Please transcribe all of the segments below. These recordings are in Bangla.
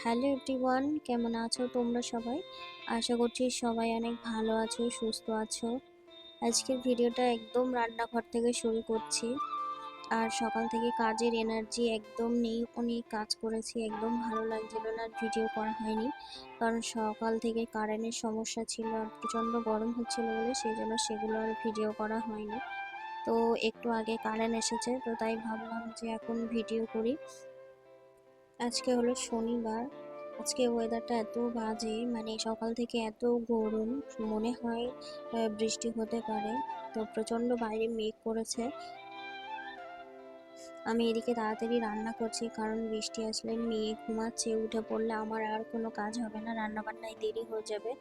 হ্যালো এভরিওয়ান, কেমন আছো তোমরা সবাই? আশা করছি সবাই অনেক ভালো আছো, সুস্থ আছো। আজকের ভিডিওটা একদম রান্নাঘর থেকে শুরু করছি। আর সকাল থেকে কাজের এনার্জি একদম নেই, অনেক কাজ করেছি, একদম ভালো লাগছিল না, ভিডিও করা হয়নি। কারণ সকাল থেকে কারেন্টের সমস্যা ছিল আর প্রচণ্ড গরম হচ্ছিল বলে সেই জন্য সেগুলো আর ভিডিও করা হয়নি। তো একটু আগে কারেন্ট এসেছে, তো তাই ভাবলাম যে এখন ভিডিও করি। আজকে হলো শনিবার। আজকে ওয়েদারটা এত বাজে, মানে সকাল থেকে এত গরম, মনে হয় বৃষ্টি হতে পারে। তো প্রচণ্ড বাইরে মেঘ করেছে। আমি এদিকে তাড়াতাড়ি রান্না করছি, কারণ বৃষ্টি আসলে মেয়ে ঘুমাচ্ছে, উঠে পড়লে আমার আর কোনো কাজ হবে না, রান্না বান্নায় দেরি হয়ে যাবে।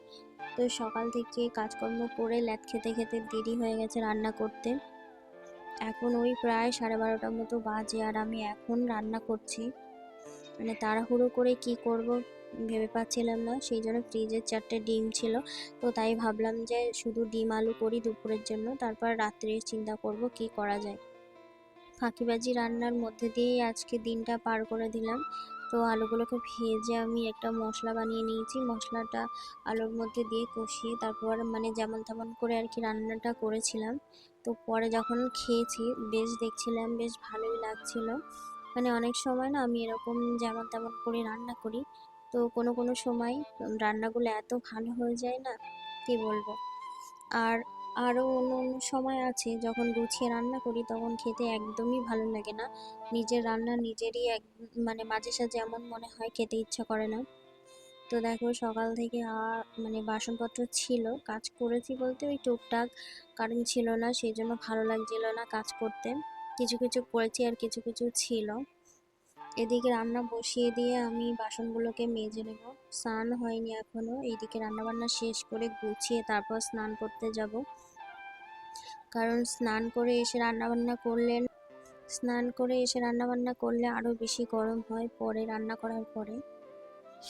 তো সকাল থেকে কাজকর্ম করে ল্যাদ খেতে খেতে দেরি হয়ে গেছে রান্না করতে। এখন ওই প্রায় 12:30টার মতো বাজে আর আমি এখন রান্না করছি। মানে তাড়াহুড়ো করে কি করব ভেবে পাচ্ছিলাম না, সেই জন্য ফ্রিজে 4টে ডিম ছিল। তো তাই ভাবলাম যে শুধু ডিম আলু করি দুপুরের জন্য, তারপর রাত্রে চিন্তা করব কি করা যায়। ফাঁকিবাজি রান্নার মধ্যে দিয়েই আজকে দিনটা পার করে দিলাম। তো আলুগুলোকে ভেজে আমি একটা মশলা বানিয়ে নিয়েছি, মশলাটা আলুর মধ্যে দিয়ে কষিয়ে তারপর মানে যেমন তেমন করে আর কি রান্নাটা করেছিলাম। তো পরে যখন খেয়েছি দেখছিলাম বেশ ভালোই লাগছিল। মানে অনেক সময় না আমি এরকম যেমন তেমন করে রান্না করি, তো কোনো কোনো সময় রান্নাগুলো এত ভালো হয়ে যায় না, কি বলবো। আর আরও অন্য অন্য সময় আছে যখন গুছিয়ে রান্না করি তখন খেতে একদমই ভালো লাগে না। নিজের রান্না নিজেরই মানে মাঝে সাঝে এমন মনে হয় খেতে ইচ্ছা করে না। তো দেখো সকাল থেকে মানে বাসনপত্র ছিল, কাজ করেছি বলতে ওই টুকটাক, কারণ ছিল না সেই জন্য ভালো লাগছিল না কাজ করতে। কিছু কিছু করেছি আর কিছু কিছু ছিল। এদিকে রান্না বসিয়ে দিয়ে আমি বাসনগুলোকে মেজে নেব। স্নান হয়নি এখনো, এইদিকে রান্নাবান্না শেষ করে গুছিয়ে তারপর স্নান করতে যাব। কারণ স্নান করে এসে রান্নাবান্না করলে আরও বেশি গরম হয় পরে রান্না করার পরে।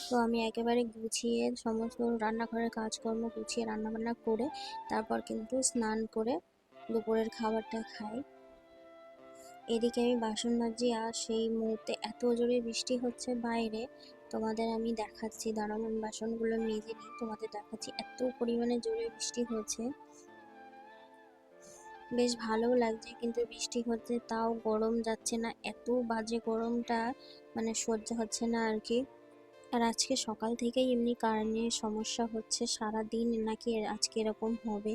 তো আমি একেবারে গুছিয়ে সমস্ত রান্নাঘরের কাজকর্ম গুছিয়ে রান্নাবান্না করে তারপর কিন্তু স্নান করে দুপুরের খাবারটা খাই। এদিকে আমি বাসন মাজছি আর সেই মুহূর্তে এত জোরে বৃষ্টি হচ্ছে বাইরে, তোমাদের আমি দেখাচ্ছি, দাঁড়ানো বাসনগুলো মেজে নিই, তোমাদের দেখাচ্ছি এত পরিমাণে জোরে বৃষ্টি হয়েছে। বেশ ভালোও লাগছে, কিন্তু বৃষ্টি হচ্ছে তাও গরম যাচ্ছে না, এত বাজে গরমটা, মানে সহ্য হচ্ছে না আর কি। আর আজকে সকাল থেকেই এমনি কারেন্টের সমস্যা হচ্ছে, সারা দিন নাকি আজকে এরকম হবে।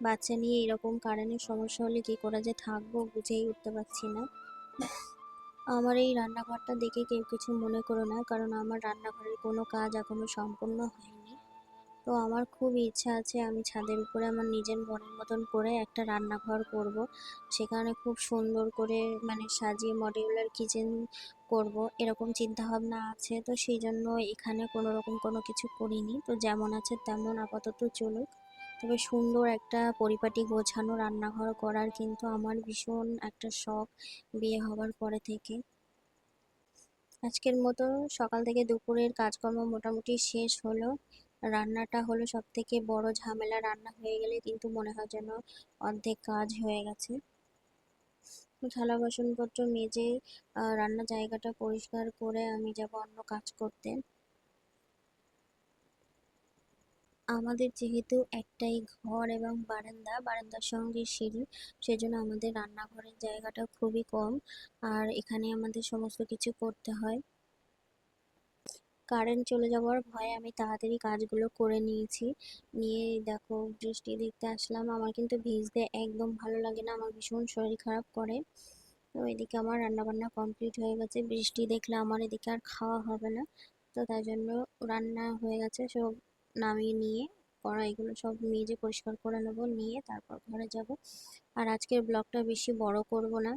বাচ্চা নিয়ে এরকম কারেন্টের সমস্যা হলে কি করে যে থাকবো বুঝেই উঠতে পারছি না। আমার এই রান্নাঘরটা দেখে কেউ কিছু মনে করো না, কারণ আমার রান্নাঘরের কোনো কাজ এখনো সম্পূর্ণ হয়নি। তো আমার খুব ইচ্ছা আছে আমি ছাদের উপরে আমার নিজের মনের মতন করে একটা রান্নাঘর করব। সেখানে খুব সুন্দর করে মানে সাজিয়ে মডিউলার কিচেন করব, এরকম চিন্তা ভাবনা আছে। তো সেই জন্য এখানে কোনো রকম কোনো কিছু করিনি, তো যেমন আছে তেমন আপাতত চলুক। তবে সুন্দর একটা পরিপাটি গোছানো রান্নাঘর করার কিন্তু আমার ভীষণ একটা শখ, বিয়ে হবার পরে থেকে। আজকের মতো সকাল থেকে দুপুরের কাজকর্ম মোটামুটি শেষ হলো। রান্নাটা হলো সব থেকে বড় ঝামেলা, রান্না হয়ে গেলে কিন্তু মনে হয় যেন অর্ধেক কাজ হয়ে গেছে। থালা বাসনপত্র মেজে রান্নার জায়গাটা পরিষ্কার করে আমি যাব অন্য কাজ করতে। আমাদের যেহেতু একটাই ঘর এবং বারান্দার সঙ্গে সিঁড়ি, সেজন্য আমাদের রান্নাঘরের জায়গাটা খুবই কম, আর এখানে আমাদের সমস্ত কিছু করতে হয়। কারেন্ট চলে যাওয়ার ভয়ে আমি তাড়াতাড়ি কাজগুলো করে নিয়েছি। নিয়ে দেখো বৃষ্টি দেখতে আসলাম। আমার কিন্তু ভিজতে একদম ভালো লাগে না, আমার ভীষণ শরীর খারাপ করে। তো এদিকে আমার রান্নাবান্না কমপ্লিট হয়ে গেছে, বৃষ্টি দেখলে আমার এদিকে আর খাওয়া হবে না। তো তাই জন্য রান্না হয়ে গেছে, সব নামিয়ে নিয়ে কড়াইগুলো সব মেজে পরিষ্কার করে নেবো, নিয়ে তারপর ঘরে যাব। আর আজকের ব্লগটা বেশি বড় করব না,